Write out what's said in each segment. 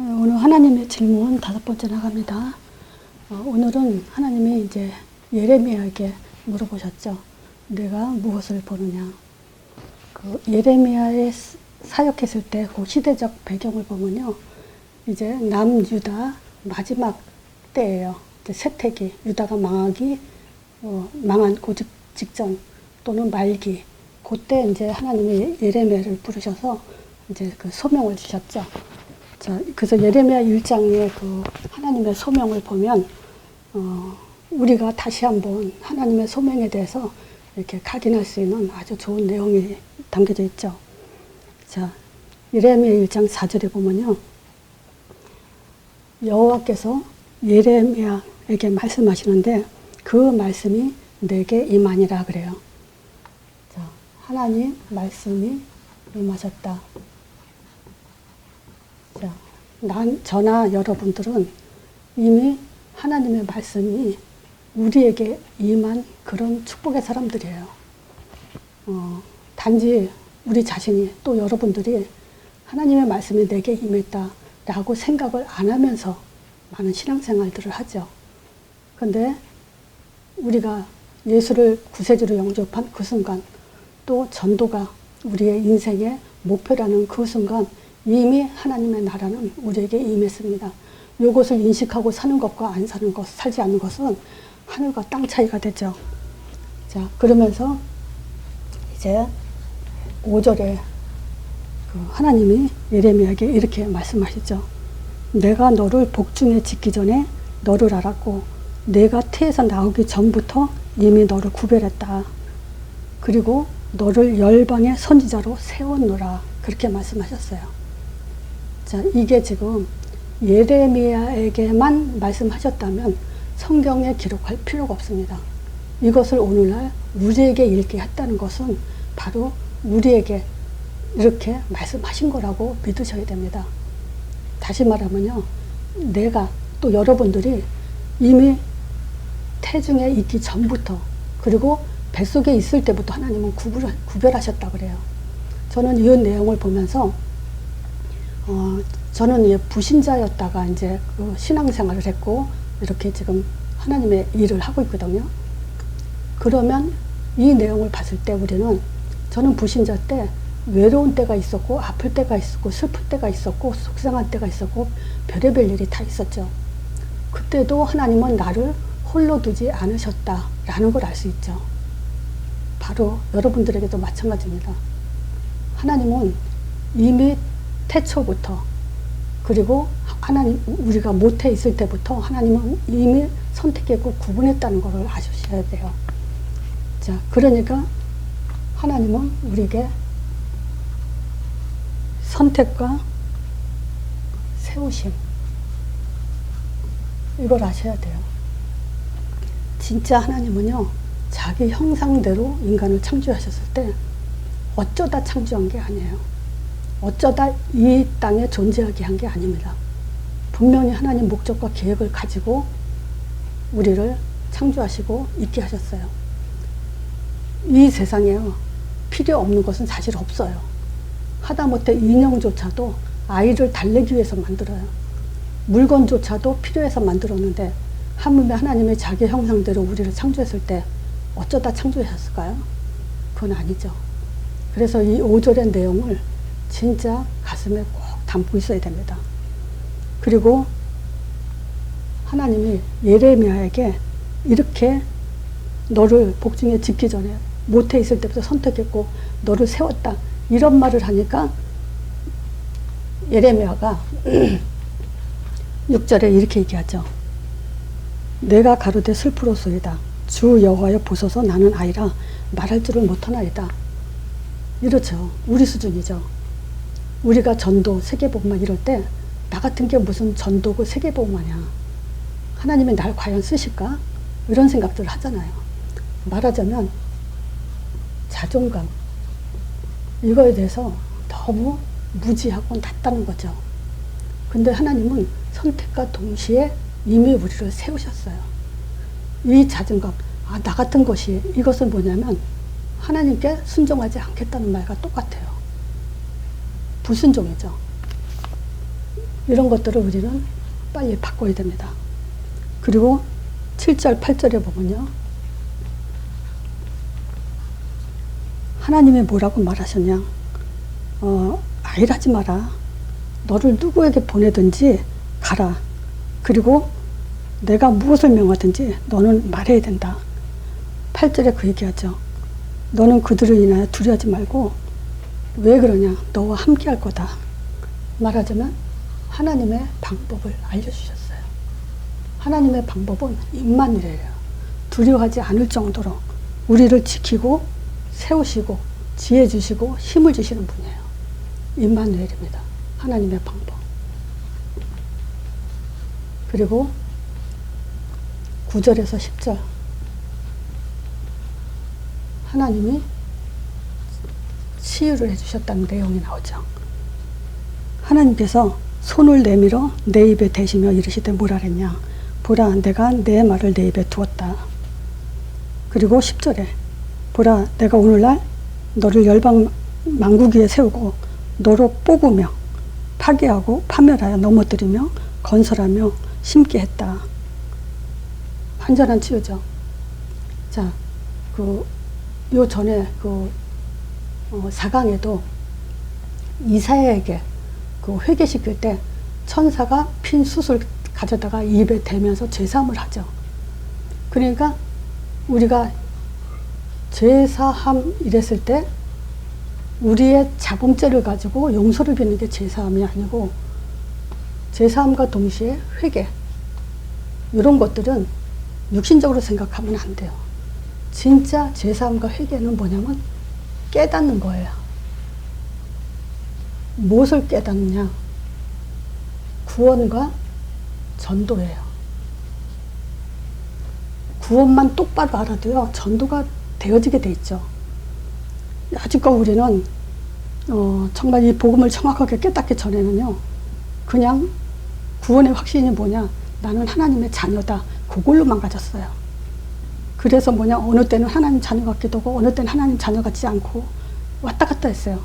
오늘 하나님의 질문 5번째 나갑니다. 오늘은 하나님이 이제 예레미야에게 물어보셨죠. 내가 무엇을 보느냐. 그 예레미야에 사역했을 때 그 시대적 배경을 보면요. 이제 남유다 마지막 때예요. 이제 세태기, 유다가 망한 그 직전 또는 말기. 그때 이제 하나님이 예레미야를 부르셔서 이제 그 소명을 주셨죠. 자, 그래서 예레미야 1장의 그 하나님의 소명을 보면, 우리가 다시 한번 하나님의 소명에 대해서 이렇게 각인할 수 있는 아주 좋은 내용이 담겨져 있죠. 자, 예레미야 1장 4절에 보면요. 여호와께서 예레미야에게 말씀하시는데 그 말씀이 내게 임하니라 그래요. 자, 하나님 말씀이 임하셨다. 자, 저나 여러분들은 이미 하나님의 말씀이 우리에게 임한 그런 축복의 사람들이에요. 단지 우리 자신이 또 여러분들이 하나님의 말씀이 내게 임했다라고 생각을 안 하면서 많은 신앙생활들을 하죠. 근데 우리가 예수를 구세주로 영접한 그 순간, 또 전도가 우리의 인생의 목표라는 그 순간 이미 하나님의 나라는 우리에게 임했습니다. 이것을 인식하고 사는 것과 안 사는 것, 살지 않는 것은 하늘과 땅 차이가 되죠. 자, 그러면서 이제 5절에 그 하나님이 예레미야에게 이렇게 말씀하시죠. 내가 너를 복중에 짓기 전에 너를 알았고 내가 태에서 나오기 전부터 이미 너를 구별했다. 그리고 너를 열방의 선지자로 세웠노라. 그렇게 말씀하셨어요. 자, 이게 지금 예레미야에게만 말씀하셨다면 성경에 기록할 필요가 없습니다. 이것을 오늘날 우리에게 읽게 했다는 것은 바로 우리에게 이렇게 말씀하신 거라고 믿으셔야 됩니다. 다시 말하면요. 내가 또 여러분들이 이미 태중에 있기 전부터 그리고 뱃속에 있을 때부터 하나님은 구별하셨다고 그래요. 저는 이 내용을 보면서 저는 불신자였다가 이제 그 신앙생활을 했고 이렇게 지금 하나님의 일을 하고 있거든요. 그러면 이 내용을 봤을 때 저는 불신자 때 외로운 때가 있었고 아플 때가 있었고 슬플 때가 있었고 속상한 때가 있었고 별의별 일이 다 있었죠. 그때도 하나님은 나를 홀로 두지 않으셨다라는 걸 알 수 있죠. 바로 여러분들에게도 마찬가지입니다. 하나님은 이미 태초부터 그리고 하나님 우리가 모태 있을 때부터 하나님은 이미 선택했고 구분했다는 것을 아셔야 돼요. 자, 그러니까 하나님은 우리에게 선택과 세우심 이걸 아셔야 돼요. 진짜 하나님은요 자기 형상대로 인간을 창조하셨을 때 어쩌다 창조한 게 아니에요. 어쩌다 이 땅에 존재하게 한 게 아닙니다. 분명히 하나님 목적과 계획을 가지고 우리를 창조하시고 있게 하셨어요. 이 세상에요 필요 없는 것은 사실 없어요. 하다못해 인형조차도 아이를 달래기 위해서 만들어요. 물건조차도 필요해서 만들었는데 하물며 하나님의 자기 형상대로 우리를 창조했을 때 어쩌다 창조하셨을까요? 그건 아니죠. 그래서 이 5절의 내용을 진짜 가슴에 꼭 담고 있어야 됩니다. 그리고 하나님이 예레미야에게 이렇게 너를 복중에 짓기 전에 모태에 있을 때부터 선택했고 너를 세웠다 이런 말을 하니까 예레미야가 6절에 이렇게 얘기하죠. 내가 가로되 슬프로소이다. 주 여호와여 보소서 나는 아이라 말할 줄을 못하나이다. 이렇죠. 우리 수준이죠. 우리가 전도, 세계복음만 이럴 때 나 같은 게 무슨 전도고 세계복음하냐. 하나님이 날 과연 쓰실까? 이런 생각들을 하잖아요. 말하자면 자존감 이거에 대해서 너무 무지하고 낮다는 거죠. 근데 하나님은 선택과 동시에 이미 우리를 세우셨어요. 이 자존감, 나 같은 것이 이것은 뭐냐면 하나님께 순종하지 않겠다는 말과 똑같아요. 불순종이죠. 이런 것들을 우리는 빨리 바꿔야 됩니다. 그리고 7절, 8절에 보면요. 하나님이 뭐라고 말하셨냐. 아일하지 마라. 너를 누구에게 보내든지 가라. 그리고 내가 무엇을 명하든지 너는 말해야 된다. 8절에 그 얘기하죠. 너는 그들을 인하여 두려워하지 말고 왜 그러냐. 너와 함께 할 거다. 말하자면 하나님의 방법을 알려주셨어요. 하나님의 방법은 임마누엘이에요. 두려워하지 않을 정도로 우리를 지키고 세우시고 지혜 주시고 힘을 주시는 분이에요. 임마누엘입니다. 하나님의 방법. 그리고 9절에서 10절 하나님이 치유를 해주셨다는 내용이 나오죠. 하나님께서 손을 내밀어 내 입에 대시며 이르시되 뭐라 그랬냐. 보라 내가 내 말을 내 입에 두었다. 그리고 10절에 보라 내가 오늘날 너를 열방 만국 위에 세우고 너로 뽑으며 파괴하고 파멸하여 넘어뜨리며 건설하며 심게 했다. 완전한 치유죠. 자, 요 전에 4강에도 이사야에게 회개시킬 때 천사가 핀 숯을 가져다가 입에 대면서 제사함을 하죠. 그러니까 우리가 제사함 이랬을 때 우리의 자범죄를 가지고 용서를 비는 게 제사함이 아니고 제사함과 동시에 회개 이런 것들은 육신적으로 생각하면 안 돼요. 진짜 제사함과 회개는 뭐냐면 깨닫는 거예요. 무엇을 깨닫느냐? 구원과 전도예요. 구원만 똑바로 알아도요, 전도가 되어지게 돼 있죠. 아직까지 우리는 정말 이 복음을 정확하게 깨닫기 전에는요, 그냥 구원의 확신이 뭐냐? 나는 하나님의 자녀다. 그걸로만 가졌어요. 그래서 뭐냐? 어느 때는 하나님 자녀 같기도 하고 어느 때는 하나님 자녀 같지 않고 왔다 갔다 했어요.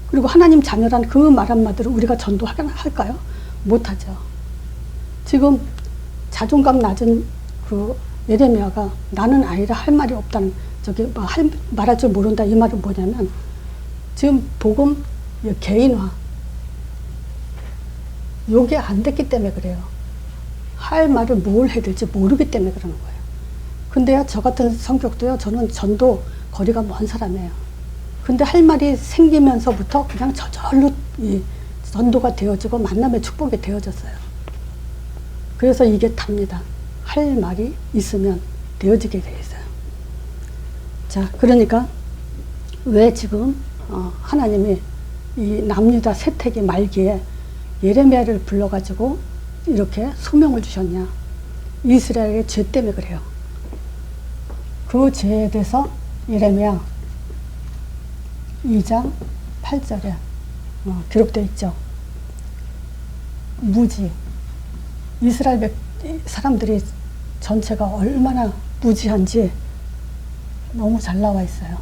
그리고 하나님 자녀란 그 말 한마디로 우리가 전도할까요? 못하죠. 지금 자존감 낮은 예레미야가 나는 아이라 할 말이 없다는 말할 줄 모른다 이 말은 뭐냐면 지금 복음 개인화 요게 안 됐기 때문에 그래요. 할 말을 뭘 해야 될지 모르기 때문에 그러는 거예요. 근데요, 저 같은 성격도요, 저는 전도 거리가 먼 사람이에요. 근데 할 말이 생기면서부터 그냥 저절로 이 전도가 되어지고 만남의 축복이 되어졌어요. 그래서 이게 답니다. 할 말이 있으면 되어지게 돼 있어요. 자, 그러니까 왜 지금 하나님이 이 남유다 세택의 말기에 예레미야를 불러가지고 이렇게 소명을 주셨냐. 이스라엘의 죄 때문에 그래요. 그 죄에 대해서 예레미야 2장 8절에 기록되어 있죠. 무지. 이스라엘 사람들이 전체가 얼마나 무지한지 너무 잘 나와 있어요.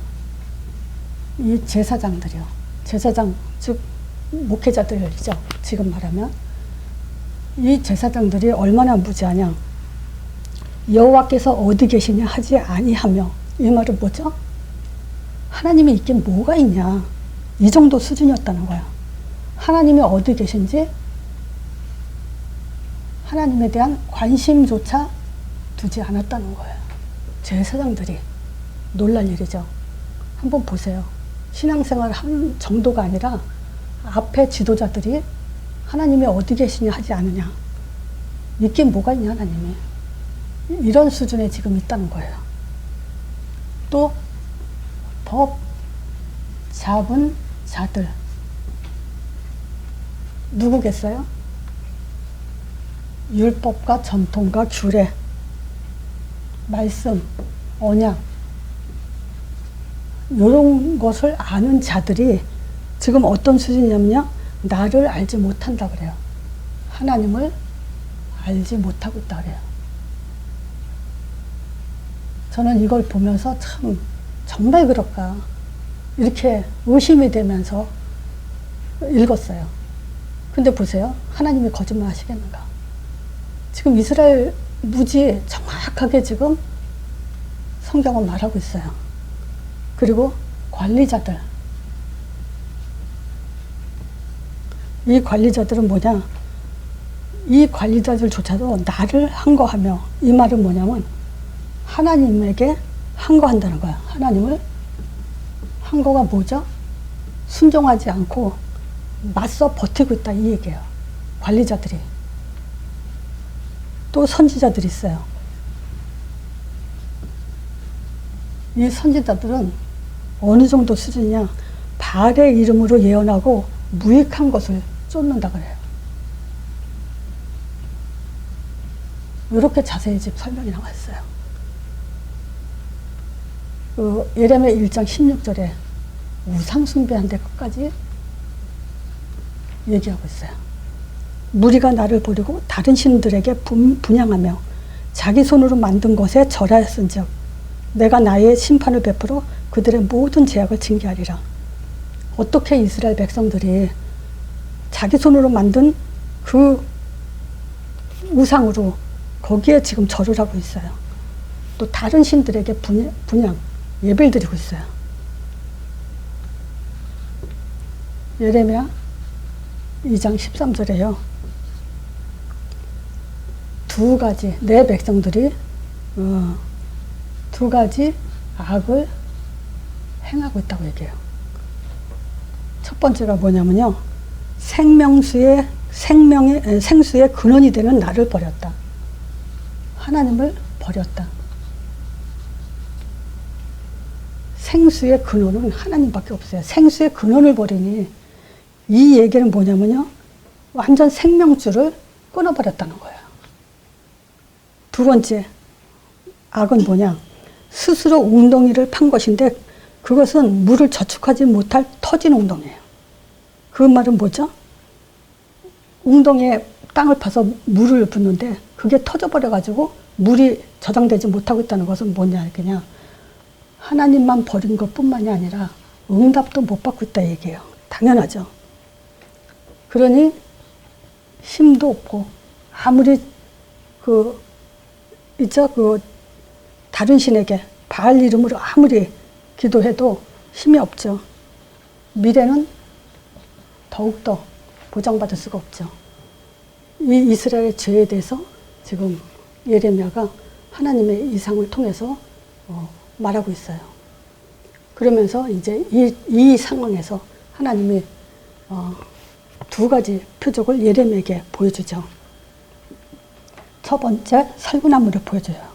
이 제사장들이요. 제사장, 즉 목회자들이죠. 지금 말하면. 이 제사장들이 얼마나 무지하냐. 여호와께서 어디 계시냐 하지 아니하며. 이 말은 뭐죠? 하나님이 있긴 뭐가 있냐. 이 정도 수준이었다는 거야. 하나님이 어디 계신지 하나님에 대한 관심조차 두지 않았다는 거예요. 제사장들이. 놀랄 일이죠. 한번 보세요. 신앙생활 한 정도가 아니라 앞에 지도자들이 하나님이 어디 계시냐 하지 않느냐. 있긴 뭐가 있냐 하나님이. 이런 수준에 지금 있다는 거예요. 또 법 잡은 자들 누구겠어요? 율법과 전통과 규례, 말씀, 언약 이런 것을 아는 자들이 지금 어떤 수준이냐면요. 나를 알지 못한다 그래요. 하나님을 알지 못하고 있다 그래요. 저는 이걸 보면서 참 정말 그럴까 이렇게 의심이 되면서 읽었어요. 근데 보세요. 하나님이 거짓말 하시겠는가? 지금 이스라엘 무지에 정확하게 지금 성경은 말하고 있어요. 그리고 관리자들. 이 관리자들은 뭐냐? 이 관리자들조차도 나를 항거하며, 이 말은 뭐냐면 하나님에게 항거한다는 거야. 하나님을. 항거가 뭐죠? 순종하지 않고 맞서 버티고 있다, 이 얘기예요. 관리자들이. 또 선지자들이 있어요. 이 선지자들은 어느 정도 수준이냐? 바알의 이름으로 예언하고 무익한 것을 쫓는다 그래요. 이렇게 자세히 지금 설명이 나와 있어요. 그 예레미야 1장 16절에 우상 숭배한 데 끝까지 얘기하고 있어요. 무리가 나를 버리고 다른 신들에게 분향하며 자기 손으로 만든 것에 절하였은즉 내가 나의 심판을 베풀어 그들의 모든 죄악을 징계하리라. 어떻게 이스라엘 백성들이 자기 손으로 만든 그 우상으로 거기에 지금 절을 하고 있어요. 또 다른 신들에게 분향, 예배를 드리고 있어요. 예레미야 2장 13절에요. 두 가지, 내 백성들이 두 가지 악을 행하고 있다고 얘기해요. 첫 번째가 뭐냐면요. 생수의 근원이 되는 나를 버렸다. 하나님을 버렸다. 생수의 근원은 하나님밖에 없어요. 생수의 근원을 버리니 이 얘기는 뭐냐면요. 완전 생명줄을 끊어버렸다는 거예요. 두 번째 악은 뭐냐. 스스로 웅덩이를 판 것인데 그것은 물을 저축하지 못할 터진 웅덩이에요. 그 말은 뭐죠? 웅덩이에 땅을 파서 물을 붓는데 그게 터져버려가지고 물이 저장되지 못하고 있다는 것은 뭐냐. 그냥 하나님만 버린 것뿐만이 아니라 응답도 못 받고 있다 얘기해요. 당연하죠. 그러니 힘도 없고 아무리 다른 신에게 바알 이름으로 아무리 기도해도 힘이 없죠. 미래는 더욱더 보장받을 수가 없죠. 이 이스라엘의 죄에 대해서 지금 예레미야가 하나님의 이상을 통해서 말하고 있어요. 그러면서 이제 이 상황에서 하나님이 두 가지 표적을 예레미야에게 보여주죠. 첫 번째 살구나무를 보여줘요.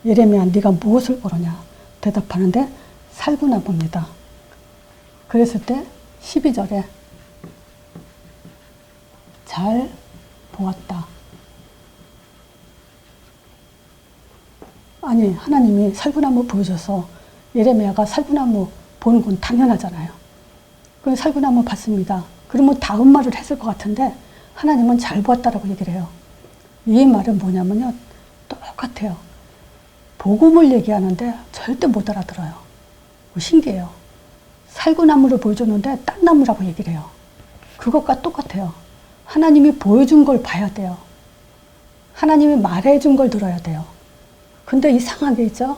예레미야 네가 무엇을 보느냐 대답하는데 살구나무입니다. 그랬을 때 12절에 잘 보았다. 아니 하나님이 살구나무 보여줘서 예레미야가 살구나무 보는 건 당연하잖아요. 그 살구나무 봤습니다. 그러면 다음 말을 했을 것 같은데 하나님은 잘 보았다라고 얘기를 해요. 이 말은 뭐냐면요. 똑같아요. 복음을 얘기하는데 절대 못 알아들어요. 신기해요. 살구나무를 보여줬는데 딴 나무라고 얘기를 해요. 그것과 똑같아요. 하나님이 보여준 걸 봐야 돼요. 하나님이 말해준 걸 들어야 돼요. 근데 이상하게 있죠.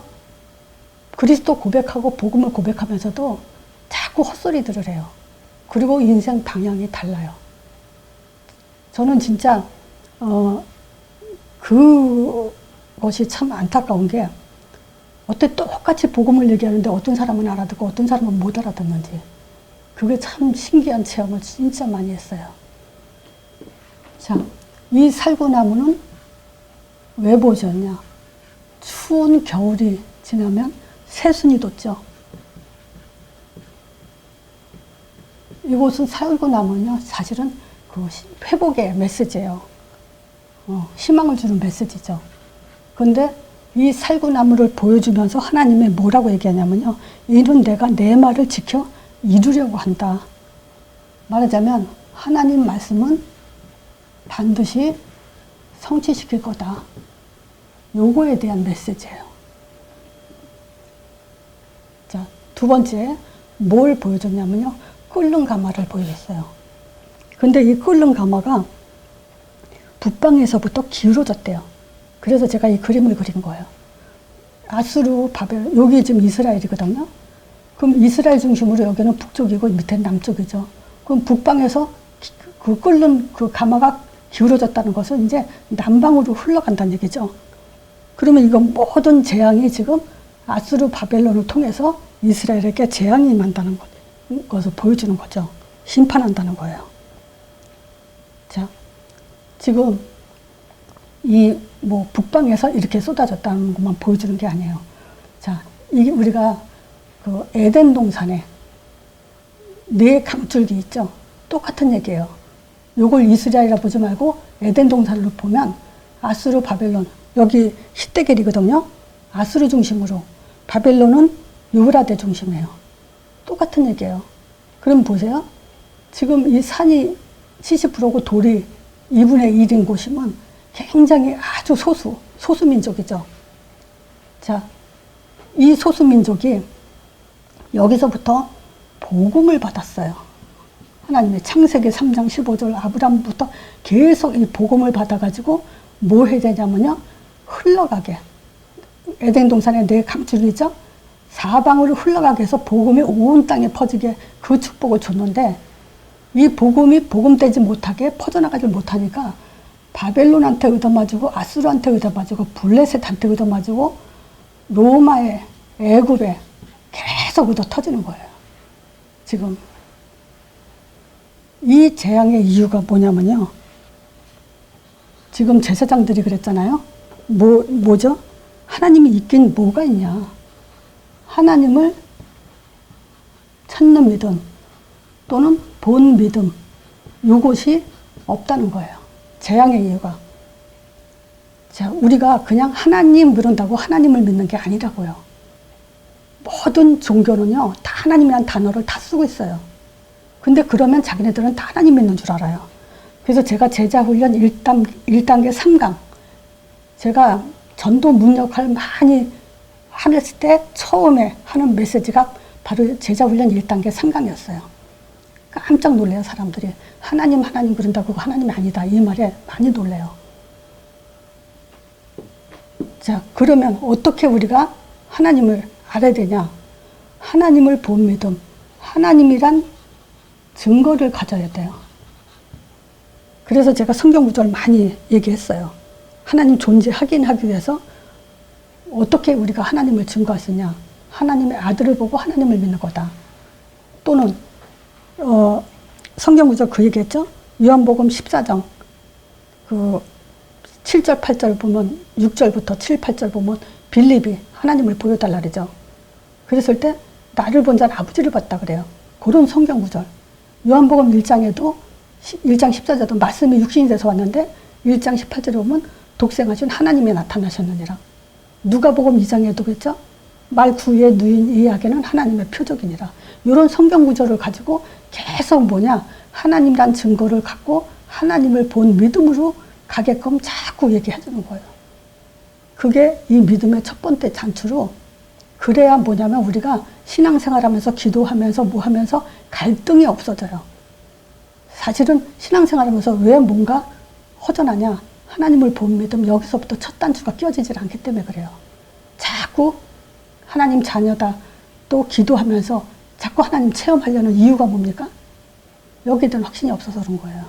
그리스도 고백하고 복음을 고백하면서도 자꾸 헛소리들을 해요. 그리고 인생 방향이 달라요. 저는 진짜 그것이 참 안타까운 게 어떻게 똑같이 복음을 얘기하는데 어떤 사람은 알아듣고 어떤 사람은 못 알아듣는지 그게 참 신기한 체험을 진짜 많이 했어요. 자, 이 살구나무는 왜 보여줬냐? 추운 겨울이 지나면 새순이 돋죠. 이곳은 살구나무는요, 사실은 그 회복의 메시지예요. 희망을 주는 메시지죠. 근데 이 살구나무를 보여주면서 하나님이 뭐라고 얘기하냐면요. 이는 내가 내 말을 지켜 이루려고 한다. 말하자면 하나님 말씀은 반드시 성취시킬 거다. 요거에 대한 메시지예요. 자, 두 번째 뭘 보여줬냐면요. 끓는 가마를 보여줬어요. 근데 이 끓는 가마가 북방에서부터 기울어졌대요. 그래서 제가 이 그림을 그린 거예요. 아수르 바벨, 여기 지금 이스라엘이거든요. 그럼 이스라엘 중심으로 여기는 북쪽이고 밑에는 남쪽이죠. 그럼 북방에서 그 끓는 그 가마가 기울어졌다는 것은 이제 남방으로 흘러간다는 얘기죠. 그러면 이건 모든 재앙이 지금 아수르 바벨론을 통해서 이스라엘에게 재앙이 임한다는 것을 보여주는 거죠. 심판한다는 거예요. 자, 지금 이 뭐 북방에서 이렇게 쏟아졌다는 것만 보여주는 게 아니에요. 자, 이게 우리가 그 에덴 동산에 네 강줄기 있죠. 똑같은 얘기예요. 요걸 이스라엘이라 보지 말고 에덴 동산으로 보면 아수르 바벨론, 여기 히데겔이거든요. 아수르 중심으로, 바벨론은 유브라데 중심이에요. 똑같은 얘기예요. 그럼 보세요. 지금 이 산이 70%고 돌이 2분의 1인 곳이면 굉장히 아주 소수민족이죠. 자, 이 소수민족이 여기서부터 복음을 받았어요. 하나님의 창세기 3장 15절 아브라함부터 계속 이 복음을 받아가지고 뭐 해야 되냐면요. 흘러가게. 에덴 동산에 네 강줄이죠. 사방으로 흘러가게 해서 복음이 온 땅에 퍼지게 그 축복을 줬는데 이 복음이 복음되지 못하게 퍼져나가지 못하니까 바벨론한테 얻어맞고 아수르한테 얻어맞고 블레셋한테 얻어맞고 로마에 애굽에 계속 얻어 터지는 거예요. 지금 이 재앙의 이유가 뭐냐면요. 지금 제사장들이 그랬잖아요. 뭐죠? 하나님이 있긴 뭐가 있냐. 하나님을 찾는 믿음 또는 본 믿음, 이것이 없다는 거예요. 재앙의 이유가. 자, 우리가 그냥 하나님 그런다고 하나님을 믿는 게 아니라고요. 모든 종교는요, 다 하나님이라는 단어를 다 쓰고 있어요. 근데 그러면 자기네들은 다 하나님 믿는 줄 알아요. 그래서 제가 제자훈련 1단계 3강, 제가 전도 문 역할 많이 했을 때 처음에 하는 메시지가 바로 제자훈련 1단계 3강이었어요. 깜짝 놀래요, 사람들이. 하나님 그런다고 하나님이 아니다. 이 말에 많이 놀래요. 자, 그러면 어떻게 우리가 하나님을 알아야 되냐? 하나님을 본 믿음, 하나님이란 증거를 가져야 돼요. 그래서 제가 성경 구절 많이 얘기했어요. 하나님 존재 확인하기 위해서 어떻게 우리가 하나님을 증거할 수 있냐? 하나님의 아들을 보고 하나님을 믿는 거다. 또는 성경 구절 그 얘기했죠? 요한복음 14장 그 7절 8절 보면 6절부터 7, 8절 보면 빌립이 하나님을 보여달라 그러죠. 그랬을 때 나를 본 자는 아버지를 봤다 그래요. 그런 성경 구절. 요한복음 1장에도 1장 14절도 말씀이 육신이 돼서 왔는데 1장 18절에 보면 독생하신 하나님이 나타나셨느니라. 누가복음 2장에도 그랬죠. 말 구유의 누인 이야기는 하나님의 표적이니라. 이런 성경 구절을 가지고 계속 뭐냐, 하나님이란 증거를 갖고 하나님을 본 믿음으로 가게끔 자꾸 얘기해 주는 거예요. 그게 이 믿음의 첫 번째 단추로, 그래야 뭐냐면 우리가 신앙생활하면서 기도하면서 뭐 하면서 갈등이 없어져요. 사실은 신앙생활하면서 왜 뭔가 허전하냐, 하나님을 본 믿음, 여기서부터 첫 단추가 끼워지질 않기 때문에 그래요. 자꾸 하나님 자녀다 또 기도하면서 자꾸 하나님 체험하려는 이유가 뭡니까? 여기에 대한 확신이 없어서 그런 거예요.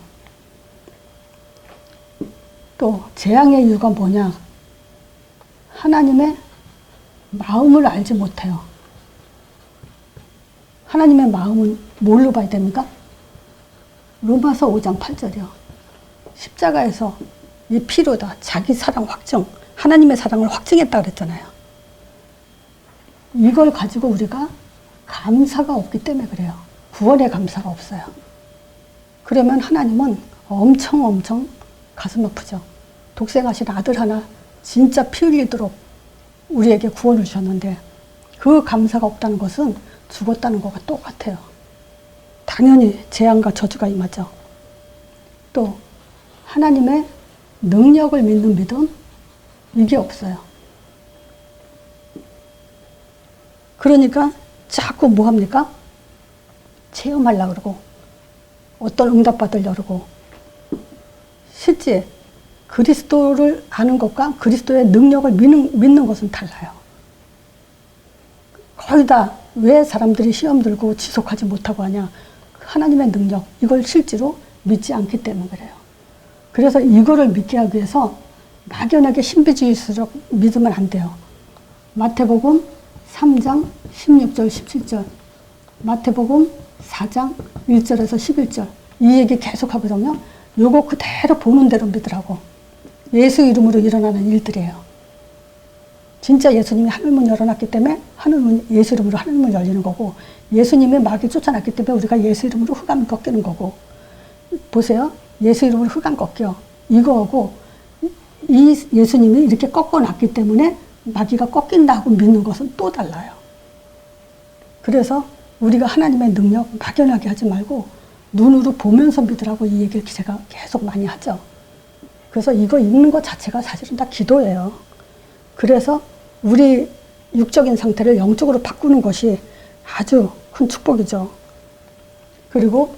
또 재앙의 이유가 뭐냐? 하나님의 마음을 알지 못해요. 하나님의 마음은 뭘로 봐야 됩니까? 로마서 5장 8절이요. 십자가에서 이 피로다. 자기 사랑 확증, 하나님의 사랑을 확증했다 그랬잖아요. 이걸 가지고 우리가 감사가 없기 때문에 그래요. 구원의 감사가 없어요. 그러면 하나님은 엄청 가슴 아프죠. 독생하신 아들 하나 진짜 피 흘리도록 우리에게 구원을 주셨는데 그 감사가 없다는 것은 죽었다는 것과 똑같아요. 당연히 재앙과 저주가 임하죠. 또 하나님의 능력을 믿는 믿음, 이게 없어요. 그러니까 자꾸 뭐 합니까? 체험하려고 그러고 어떤 응답받을 여르고. 실제 그리스도를 아는 것과 그리스도의 능력을 믿는 것은 달라요. 거의 다 왜 사람들이 시험 들고 지속하지 못하고 하냐. 하나님의 능력, 이걸 실제로 믿지 않기 때문에 그래요. 그래서 이거를 믿게 하기 위해서 막연하게 신비주의스럽게 믿으면 안 돼요. 마태복음 3장 16절 17절, 마태복음 4장 1절에서 11절, 이 얘기 계속 하거든요. 요거 그대로 보는 대로 믿으라고. 예수 이름으로 일어나는 일들이에요. 진짜 예수님이 하늘문 열어놨기 때문에 예수 이름으로 하늘문 열리는 거고, 예수님이 마귀 쫓아놨기 때문에 우리가 예수 이름으로 흑암 꺾이는 거고. 보세요. 예수 이름으로 흑암 꺾여. 이거하고 이 예수님이 이렇게 꺾어놨기 때문에 마귀가 꺾인다 하고 믿는 것은 또 달라요. 그래서 우리가 하나님의 능력 막연하게 하지 말고 눈으로 보면서 믿으라고 이 얘기를 제가 계속 많이 하죠. 그래서 이거 읽는 것 자체가 사실은 다 기도예요. 그래서 우리 육적인 상태를 영적으로 바꾸는 것이 아주 큰 축복이죠. 그리고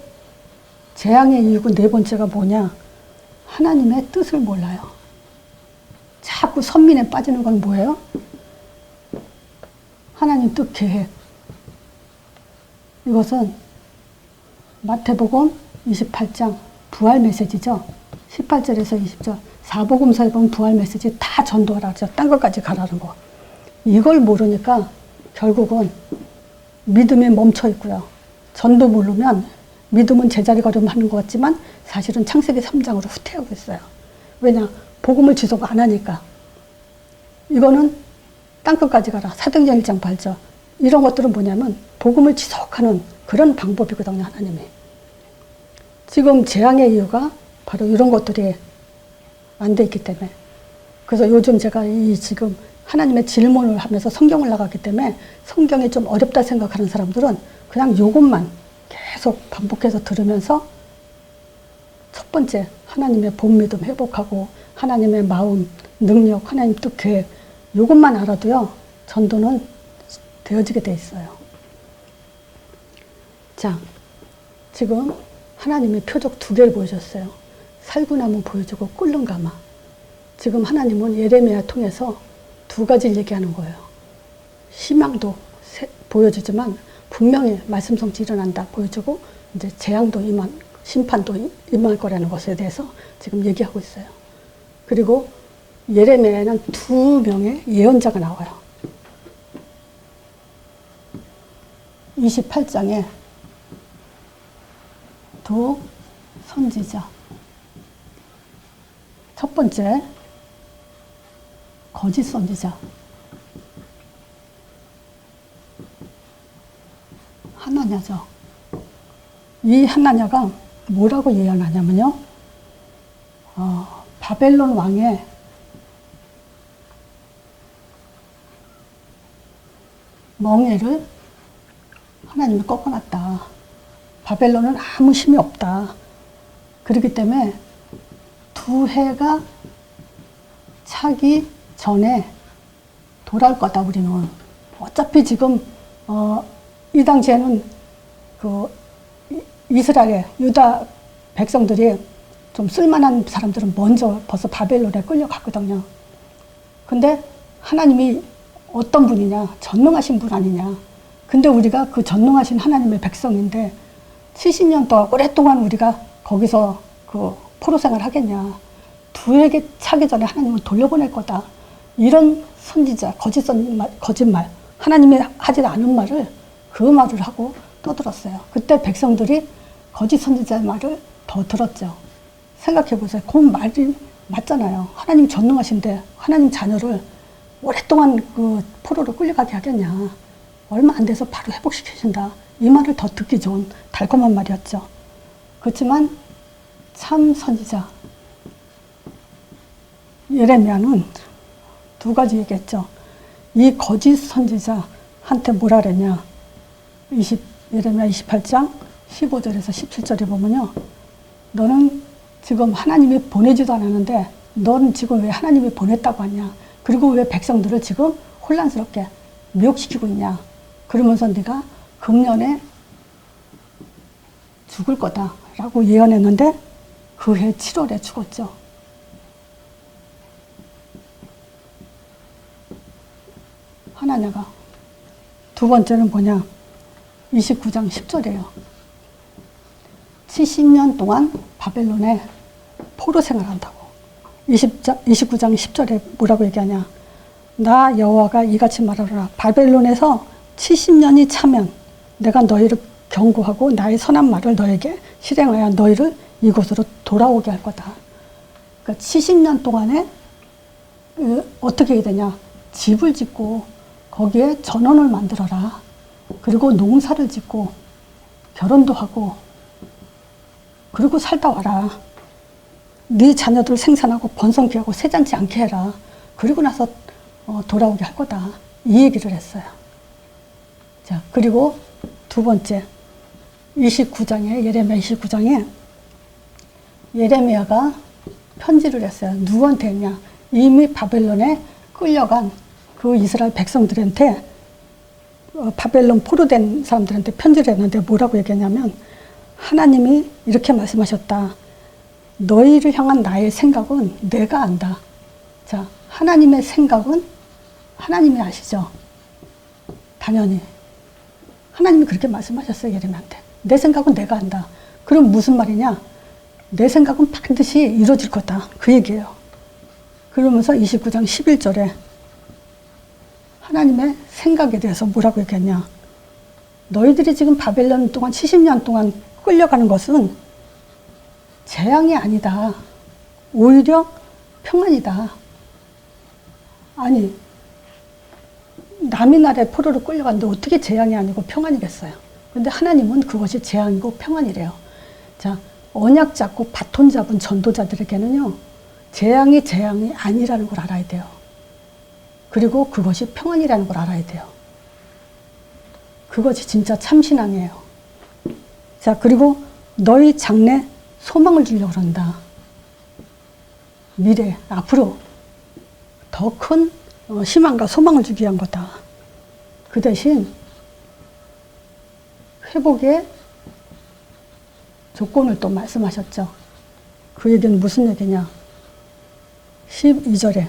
재앙의 이유고 네 번째가 뭐냐? 하나님의 뜻을 몰라요. 자꾸 선민에 빠지는 건 뭐예요? 하나님 뜻 계획. 이것은 마태복음 28장 부활 메시지죠. 18절에서 20절. 사복음서에 보면 부활 메시지 다 전도하라죠. 딴 것까지 가라는 거. 이걸 모르니까 결국은 믿음이 멈춰 있고요. 전도 모르면 믿음은 제자리 걸음하는 것 같지만 사실은 창세기 3장으로 후퇴하고 있어요. 왜냐? 복음을 지속 안 하니까. 이거는 땅끝까지 가라. 사도행전 1장 8절. 이런 것들은 뭐냐면 복음을 지속하는 그런 방법이거든요. 하나님이. 지금 재앙의 이유가 바로 이런 것들이 안 돼 있기 때문에. 그래서 요즘 제가 지금 하나님의 질문을 하면서 성경을 나갔기 때문에 성경이 좀 어렵다 생각하는 사람들은 그냥 요것만 계속 반복해서 들으면서 첫 번째 하나님의 본 믿음 회복하고 하나님의 마음, 능력, 하나님 뜻 계획, 요것만 알아도요 전도는 되어지게 돼 있어요. 자, 지금 하나님이 표적 2개를 보여줬어요. 살구나무 보여주고 꿀른 가마. 지금 하나님은 예레미야 통해서 2가지를 얘기하는 거예요. 희망도 보여주지만 분명히 말씀 성취 일어난다 보여주고 이제 재앙도 심판도 임할 거라는 것에 대해서 지금 얘기하고 있어요. 그리고 예레미야에는 2명의 예언자가 나와요. 28장에 2 선지자. 첫 번째 거짓 선지자 하나냐죠. 이 하나냐가 뭐라고 예언하냐면요, 바벨론 왕의 멍에를 하나님이 꺾어놨다. 바벨론은 아무 힘이 없다. 그렇기 때문에 2해가 차기 전에 돌아올 거다. 우리는 어차피 지금 이 당시에는 그 이스라엘 유다 백성들이 좀 쓸만한 사람들은 먼저 벌써 바벨론에 끌려갔거든요. 근데 하나님이 어떤 분이냐? 전능하신 분 아니냐? 근데 우리가 그 전능하신 하나님의 백성인데 70년 동안 오랫동안 우리가 거기서 그 포로 생활 하겠냐? 2에게 차기 전에 하나님은 돌려보낼 거다. 이런 선지자, 거짓말, 하나님이 하지 않은 말을 그 말을 하고 떠들었어요. 그때 백성들이 거짓 선지자의 말을 더 들었죠. 생각해보세요. 그 말이 맞잖아요. 하나님 전능하신데 하나님 자녀를 오랫동안 그 포로로 끌려가게 하겠냐. 얼마 안 돼서 바로 회복시키신다. 이 말을 더 듣기 좋은 달콤한 말이었죠. 그렇지만 참 선지자 예레미야는 2가지 얘기했죠. 이 거짓 선지자한테 뭐라 그랬냐. 예레미야 28장 15절에서 17절에 보면요. 너는 지금 하나님이 보내지도 않았는데 넌 지금 왜 하나님이 보냈다고 하냐. 그리고 왜 백성들을 지금 혼란스럽게 미혹시키고 있냐. 그러면서 네가 금년에 죽을 거다. 라고 예언했는데 그 해 7월에 죽었죠. 하나냐가. 두 번째는 뭐냐? 29장 10절이에요. 70년 동안 바벨론에 포로 생활한다고. 29장 10절에 뭐라고 얘기하냐? 나 여호와가 이같이 말하노라. 바벨론에서 70년이 차면 내가 너희를 경고하고 나의 선한 말을 너에게 실행하여 너희를 이곳으로 돌아오게 할 거다. 그러니까 70년 동안에 어떻게 해야 되냐? 집을 짓고 거기에 전원을 만들어라. 그리고 농사를 짓고 결혼도 하고 그리고 살다 와라. 네 자녀들 생산하고 번성케 하고 세잔치 않게 해라. 그리고 나서 돌아오게 할 거다. 이 얘기를 했어요. 자, 그리고 두 번째 29장에 예레미야 29장에 예레미야가 편지를 했어요. 누구한테 했냐? 이미 바벨론에 끌려간 그 이스라엘 백성들한테 바벨론 포로된 사람들한테 편지를 했는데 뭐라고 얘기했냐면 하나님이 이렇게 말씀하셨다. 너희를 향한 나의 생각은 내가 안다. 자, 하나님의 생각은 하나님이 아시죠? 당연히. 하나님이 그렇게 말씀하셨어요, 예레미야한테. 내 생각은 내가 안다. 그럼 무슨 말이냐? 내 생각은 반드시 이루어질 거다. 그 얘기예요. 그러면서 29장 11절에 하나님의 생각에 대해서 뭐라고 얘기했냐? 너희들이 지금 바벨론 동안 70년 동안 끌려가는 것은 재앙이 아니다. 오히려 평안이다. 아니, 남의 나라에 포로로 끌려갔는데 어떻게 재앙이 아니고 평안이겠어요? 근데 하나님은 그것이 재앙이고 평안이래요. 자, 언약 잡고 바톤 잡은 전도자들에게는요, 재앙이 아니라는 걸 알아야 돼요. 그리고 그것이 평안이라는 걸 알아야 돼요. 그것이 진짜 참신앙이에요. 자, 그리고 너희 장래 소망을 주려고 그런다. 미래, 앞으로 더 큰 희망과 소망을 주기 위한 거다. 그 대신 회복의 조건을 또 말씀하셨죠. 그 얘기는 무슨 얘기냐? 12절에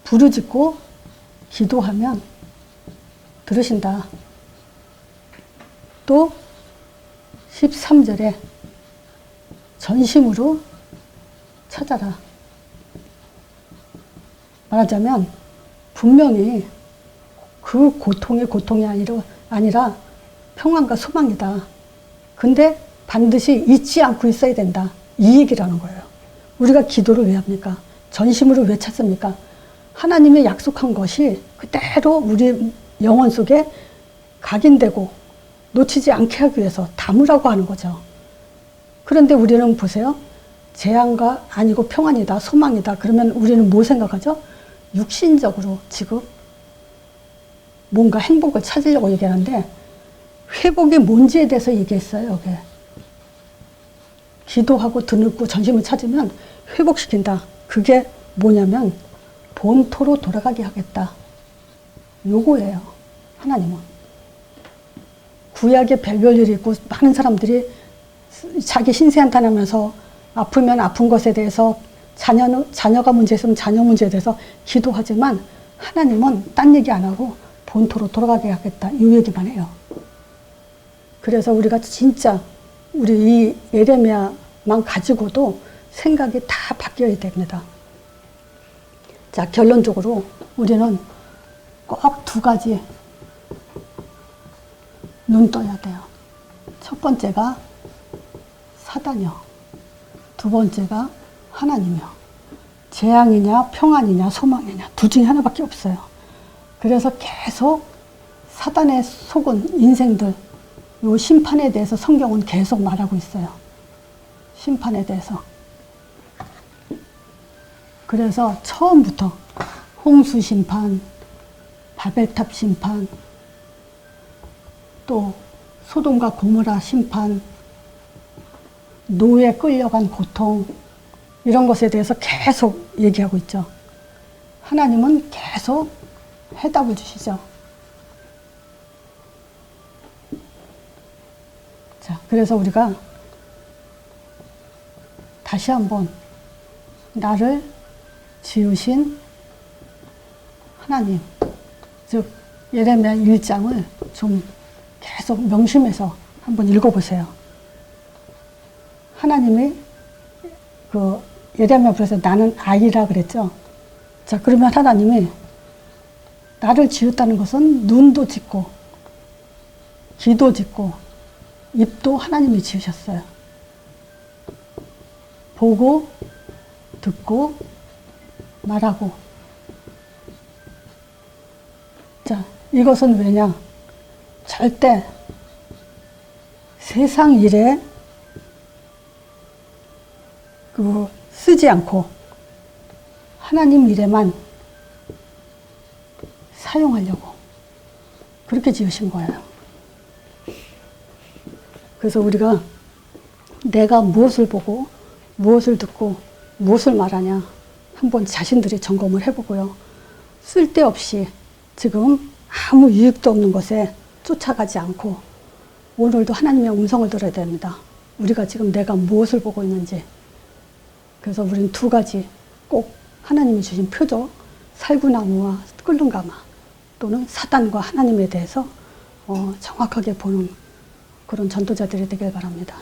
부르짖고 기도하면 들으신다. 또 13절에 전심으로 찾아라. 말하자면 분명히 그 고통이 고통이 아니라 평안과 소망이다. 근데 반드시 잊지 않고 있어야 된다. 이 얘기라는 거예요. 우리가 기도를 왜 합니까? 전심으로 왜 찾습니까? 하나님의 약속한 것이 그대로 우리 영혼 속에 각인되고 놓치지 않게 하기 위해서 담으라고 하는 거죠. 그런데 우리는 보세요. 재앙과 아니고 평안이다, 소망이다. 그러면 우리는 뭐 생각하죠? 육신적으로 지금 뭔가 행복을 찾으려고 얘기하는데 회복이 뭔지에 대해서 얘기했어요. 여기. 기도하고 드늦고 전심을 찾으면 회복시킨다. 그게 뭐냐면 본토로 돌아가게 하겠다. 요거예요. 하나님은. 구약에 별별 일이 있고 많은 사람들이 자기 신세한탄하면서 아프면 아픈 것에 대해서 자녀가 문제 있으면 자녀 문제에 대해서 기도하지만 하나님은 딴 얘기 안 하고 본토로 돌아가게 하겠다. 이 얘기만 해요. 그래서 우리가 진짜 우리 이 예레미야만 가지고도 생각이 다 바뀌어야 됩니다. 자, 결론적으로 우리는 꼭 두 가지 눈 떠야 돼요. 첫 번째가 사단이요. 두 번째가 하나님이요. 재앙이냐 평안이냐 소망이냐 둘 중에 하나밖에 없어요. 그래서 계속 사단에 속은 인생들 요 심판에 대해서 성경은 계속 말하고 있어요. 심판에 대해서. 그래서 처음부터 홍수 심판, 바벨탑 심판, 또 소돔과 고모라 심판, 노예 끌려간 고통 이런 것에 대해서 계속 얘기하고 있죠. 하나님은 계속 해답을 주시죠. 자, 그래서 우리가 다시 한번 나를 지으신 하나님, 즉 예레미야 1장을 좀 계속 명심해서 한번 읽어보세요. 하나님이 그 예레미야에서 나는 아이라 그랬죠. 자, 그러면 하나님이 나를 지었다는 것은 눈도 짓고 귀도 짓고 입도 하나님이 지으셨어요. 보고 듣고 말하고. 자, 이것은 왜냐? 절대 세상 일에 쓰지 않고 하나님 일에만 사용하려고 그렇게 지으신 거예요. 그래서 우리가 내가 무엇을 보고 무엇을 듣고 무엇을 말하냐 한번 자신들이 점검을 해보고요. 쓸데없이 지금 아무 유익도 없는 것에 쫓아가지 않고 오늘도 하나님의 음성을 들어야 됩니다. 우리가 지금 내가 무엇을 보고 있는지. 그래서 우리는 두 가지 꼭 하나님이 주신 표적, 살구나무와 끓는 가마 또는 사단과 하나님에 대해서 정확하게 보는 그런 전도자들이 되길 바랍니다.